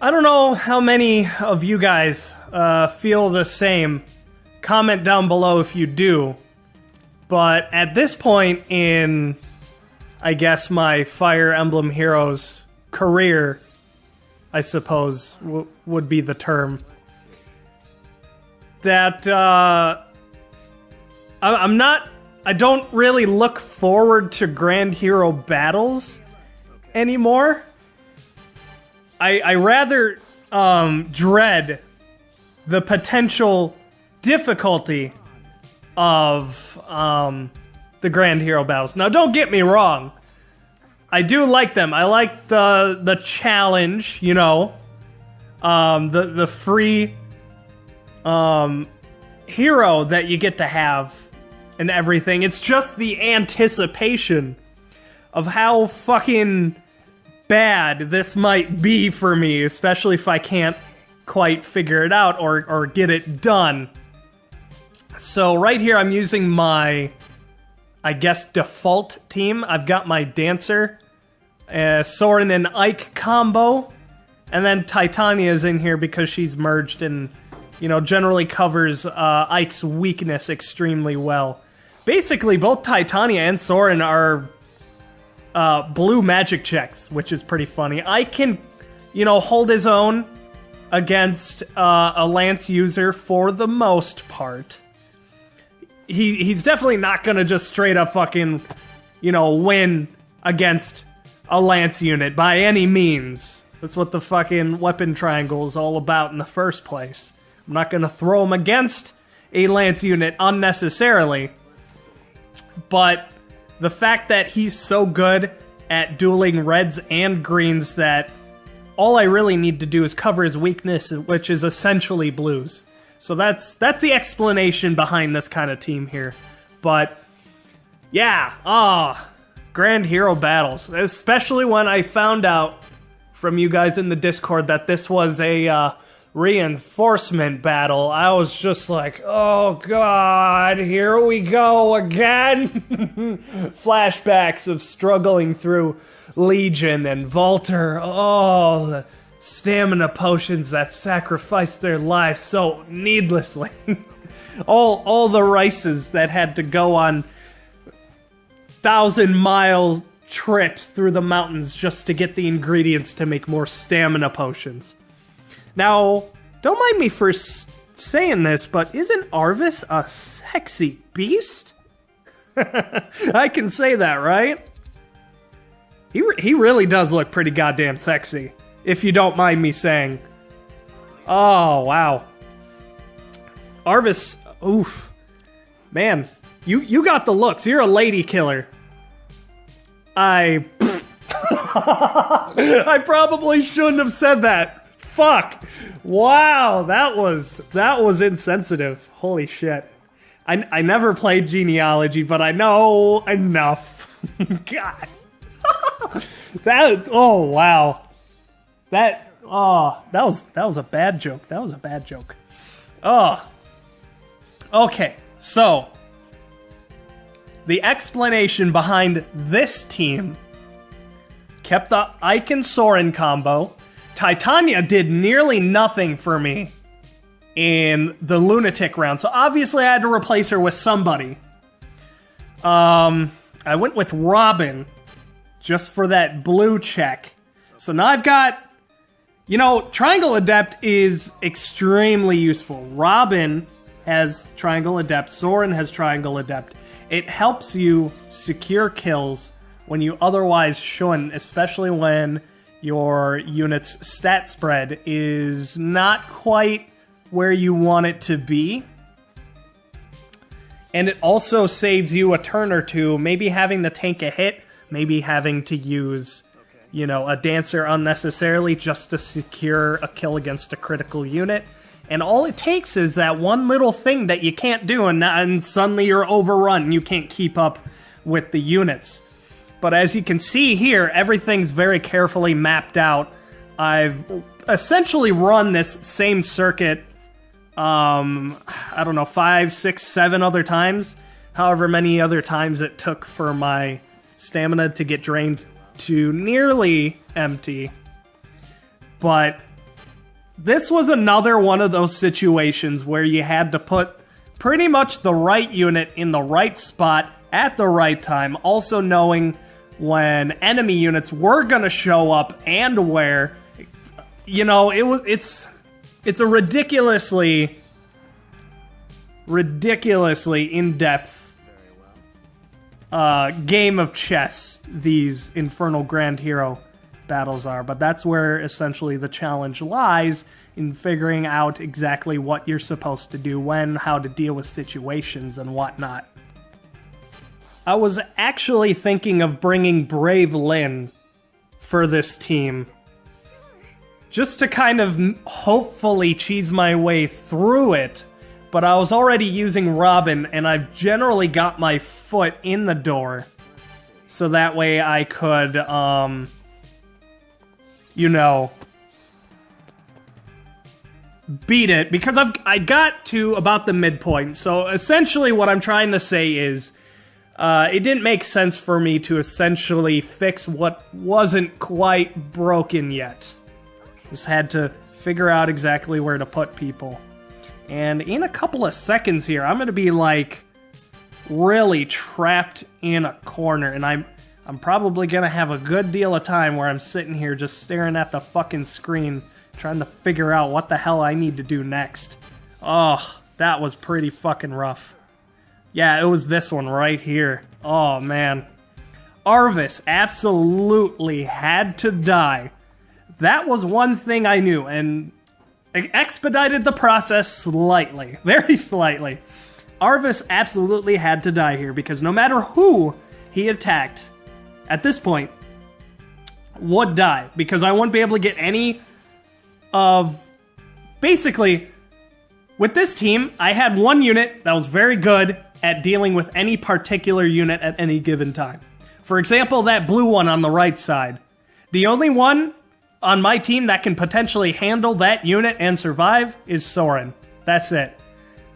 I don't know how many of you guys feel the same. Comment down below if you do. But at this point in, I guess, my Fire Emblem Heroes career, I suppose would be the term, that I don't really look forward to Grand Hero battles anymore. I rather dread the potential difficulty of the Grand Hero battles. Now, don't get me wrong. I do like them. I like the challenge, you know, the free hero that you get to have and everything. It's just the anticipation of how fucking bad this might be for me, especially if I can't quite figure it out or get it done. So right here I'm using my, I guess, default team. I've got my Dancer, Soren and Ike combo, and then Titania's in here because she's merged and, you know, generally covers Ike's weakness extremely well. Basically, both Titania and Soren are blue magic checks, which is pretty funny. Ike can, you know, hold his own against a Lance user for the most part. He's definitely not gonna just straight up fucking, you know, win against a Lance unit by any means. That's what the fucking weapon triangle is all about in the first place. I'm not gonna throw him against a Lance unit unnecessarily, but the fact that he's so good at dueling reds and greens that all I really need to do is cover his weakness, which is essentially blues. So that's the explanation behind this kind of team here. But yeah, Grand Hero battles. Especially when I found out from you guys in the Discord that this was a reinforcement battle. I was just like, oh god, here we go again. Flashbacks of struggling through Legion and Volter. Oh, the stamina potions that sacrificed their lives so needlessly. all the races that had to go on 1,000-mile trips through the mountains just to get the ingredients to make more stamina potions. Now, don't mind me for saying this, but isn't Arvis a sexy beast? I can say that, right? He really does look pretty goddamn sexy, if you don't mind me saying. Oh, wow. Arvis, oof. Man, you got the looks. You're a lady killer. I probably shouldn't have said that. Fuck! Wow, that was insensitive. Holy shit. I never played Genealogy, but I know enough. God. Oh wow. That was a bad joke. That was a bad joke. Oh. Okay, so the explanation behind this team kept the Ike and Soren combo. Titania did nearly nothing for me in the Lunatic round, so obviously I had to replace her with somebody. I went with Robin just for that blue check. So now I've got, you know, Triangle Adept is extremely useful. Robin has Triangle Adept, Soren has Triangle Adept. It helps you secure kills when you otherwise shouldn't, especially when your unit's stat spread is not quite where you want it to be. And it also saves you a turn or two, maybe having to tank a hit, maybe having to use, you know, a Dancer unnecessarily just to secure a kill against a critical unit. And all it takes is that one little thing that you can't do, and suddenly you're overrun and you can't keep up with the units. But as you can see here, everything's very carefully mapped out. I've essentially run this same circuit, I don't know, 5, 6, 7 other times. However many other times it took for my stamina to get drained to nearly empty. But this was another one of those situations where you had to put pretty much the right unit in the right spot at the right time, also knowing when enemy units were gonna show up and where. You know, it's a ridiculously in-depth game of chess these Infernal Grand Hero battles are, but that's where essentially the challenge lies, in figuring out exactly what you're supposed to do when, how to deal with situations and whatnot. I was actually thinking of bringing Brave Lynn for this team, just to kind of hopefully cheese my way through it, but I was already using Robin, and I've generally got my foot in the door, so that way I could, you know, beat it, because I got to about the midpoint. So essentially what I'm trying to say is, it didn't make sense for me to essentially fix what wasn't quite broken yet. Just had to figure out exactly where to put people. And in a couple of seconds here, I'm going to be, like, really trapped in a corner. And I'm probably going to have a good deal of time where I'm sitting here just staring at the fucking screen, trying to figure out what the hell I need to do next. Oh, that was pretty fucking rough. Yeah, it was this one right here. Oh, man. Arvis absolutely had to die. That was one thing I knew, and it expedited the process slightly. Very slightly. Arvis absolutely had to die here, because no matter who he attacked, at this point, would die. Because I wouldn't be able to get any of... Basically, with this team, I had one unit that was very good at dealing with any particular unit at any given time. For example, that blue one on the right side. The only one on my team that can potentially handle that unit and survive is Soren. That's it.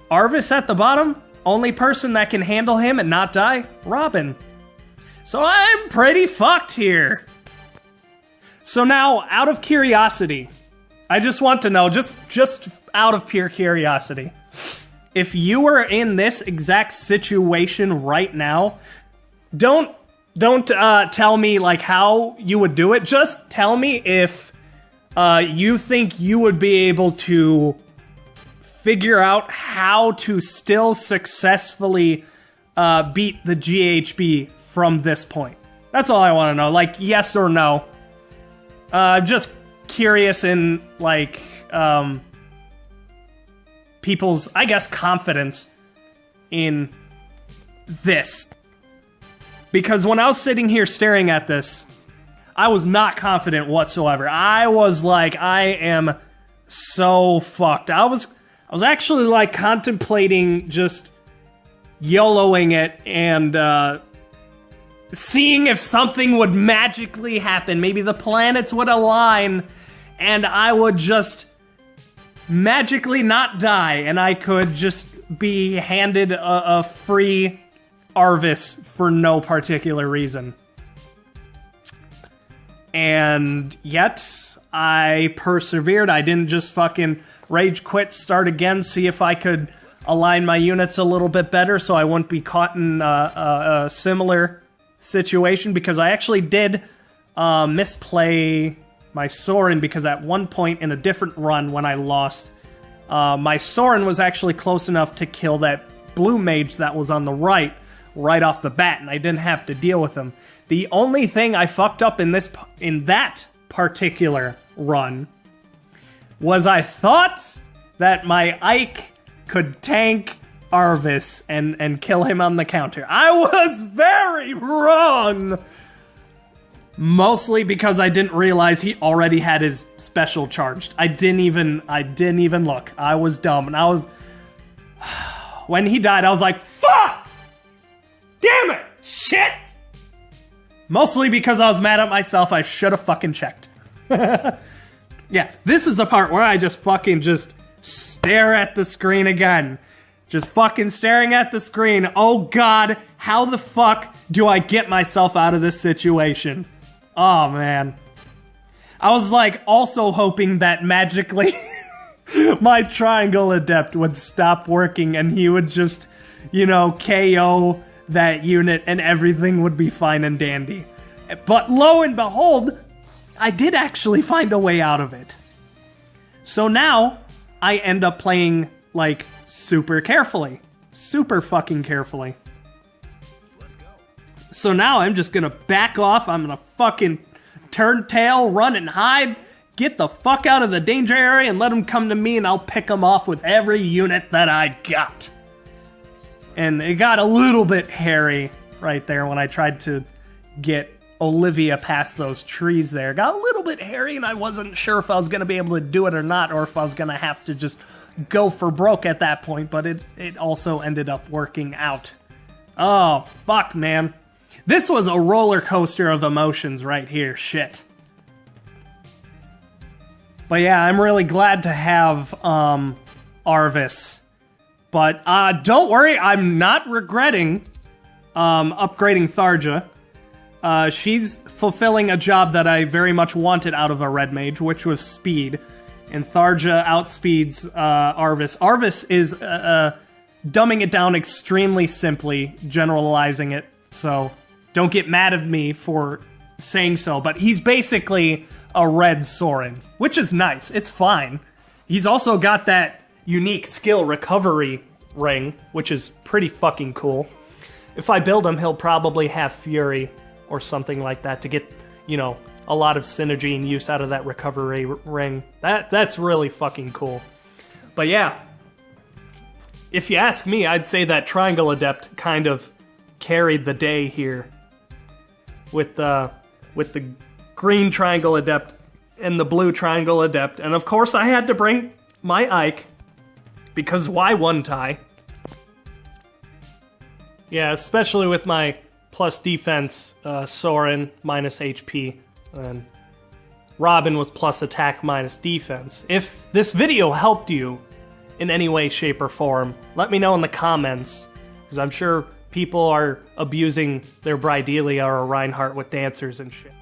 Arvis at the bottom, only person that can handle him and not die, Robin. So I'm pretty fucked here. So now, out of curiosity, I just want to know, just out of pure curiosity, if you were in this exact situation right now, don't tell me like how you would do it. Just tell me if you think you would be able to figure out how to still successfully beat the GHB from this point. That's all I want to know. Like, yes or no. Just curious in, like, people's, I guess, confidence in this. Because when I was sitting here staring at this, I was not confident whatsoever. I was like, I am so fucked. I was actually, like, contemplating just YOLOing it and seeing if something would magically happen. Maybe the planets would align and I would just magically not die and I could just be handed a free Arvis for no particular reason. And yet, I persevered. I didn't just fucking rage quit, start again, see if I could align my units a little bit better so I wouldn't be caught in a similar situation, because I actually did misplay my Soren, because at one point in a different run when I lost, my Soren was actually close enough to kill that blue mage that was on the right off the bat, and I didn't have to deal with him. The only thing I fucked up in that particular run was I thought that my Ike could tank Arvis and kill him on the counter. I was very wrong! Mostly because I didn't realize he already had his special charged. I didn't even look. I was dumb, and when he died, I was like, fuck! Damn it! Shit! Mostly because I was mad at myself. I should have fucking checked. Yeah, this is the part where I just fucking just stare at the screen again. Just fucking staring at the screen. Oh god, how the fuck do I get myself out of this situation? Oh man. I was like also hoping that magically my triangle adept would stop working and he would just, you know, KO that unit and everything would be fine and dandy. But lo and behold, I did actually find a way out of it. So now I end up playing like super carefully. Super fucking carefully. Let's go. So now I'm just gonna back off. I'm gonna fucking turn tail, run and hide, get the fuck out of the danger area and let them come to me and I'll pick them off with every unit that I got. And it got a little bit hairy right there when I tried to get Olivia past those trees there. Got a little bit hairy and I wasn't sure if I was going to be able to do it or not, or if I was going to have to just go for broke at that point, but it also ended up working out. Oh, fuck, man. This was a roller coaster of emotions right here. Shit. But yeah, I'm really glad to have Arvis. But don't worry, I'm not regretting upgrading Tharja. She's fulfilling a job that I very much wanted out of a red mage, which was speed. And Tharja outspeeds Arvis. Arvis is dumbing it down extremely simply, generalizing it, so don't get mad at me for saying so, but he's basically a red Sorin, which is nice. It's fine. He's also got that unique skill recovery ring, which is pretty fucking cool. If I build him, he'll probably have Fury or something like that to get, you know, a lot of synergy and use out of that recovery ring. That's really fucking cool. But yeah, if you ask me, I'd say that Triangle Adept kind of carried the day here with the green Triangle Adept and the blue Triangle Adept. And of course I had to bring my Ike, because why wouldn't I? Yeah, especially with my plus defense, Sorin minus HP, and Robin was plus attack minus defense. If this video helped you in any way, shape, or form, let me know in the comments, because I'm sure people are abusing their Brydelia or Reinhardt with dancers and shit.